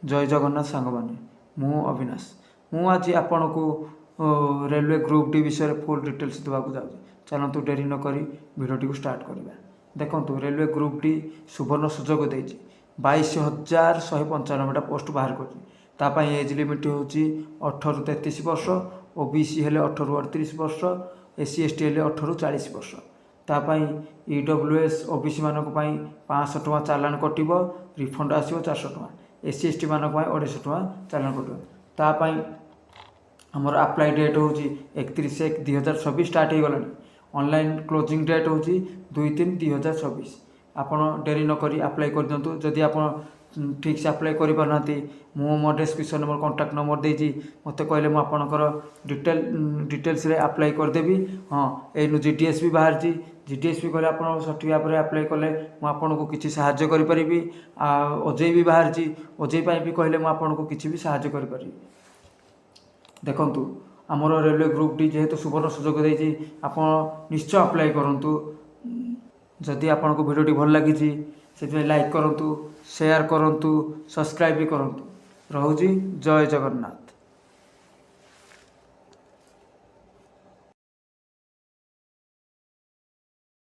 जय जगन्नाथ सांग मैंने मु अविनाश मु आज आपण को रेलवे ग्रुप डी विषय फुल डिटेल्स देवाक जाऊँ। चलतु डेरी नक भिडियो स्टार्ट करवा। देखो रेलवे ग्रुप डी सुवर्ण सुजोग देती 22,195टा पोस्ट बाहर कर एज लिमिट हूँ 18 ରୁ 33 वर्ष, ओबीसी हेले 18 ରୁ 38 वर्ष, एससी एसटी हेले 18 ରୁ 40 वर्ष। तापाई ईडब्ल्यूएस ओबीसी मानक 500 टଙ୍କା चालान कटिबो, रिफंड आसिबो 400 टଙ୍କା। एससी एसटी मानक 250 टଙ୍କା चालान कटिबो। तापाई हमर अप्लाई डेट हूँ 31/1/2024 स्टार्ट हो गलानी। ऑनलाइन क्लोजिंग डेट हूँ 2/3/2024। आपड़ डेरी नक अप्लाई कर दिंतु। जदि आप ठीक से अप्लाई कर पारना मो डिस्क्रिप्शन मोर कॉन्टैक्ट नंबर देती मत कहले मुझे डिटेल्स रे अप्लाई करदेवी। हाँ एनु जीडीएस भी बाहर जीडीएस भी कहले आप सठिक भाव में अप्लाई कले मुझे किसी साहाय्य करी। ओजेई भी बाहर ओजेई भी कहले मुझे किसी भी साहाय्य करी। देखंतु आमर रेलवे ग्रुप डी जेहेतु सुवर्ण सुजोग देती आप निश्चय अप्लाई करूँ। जदि आपको भिडियोटी भल लगी से लाइक करूँ, शेयर करूँ, सब्सक्राइब भी करूँ। रोजी जय जगन्नाथ।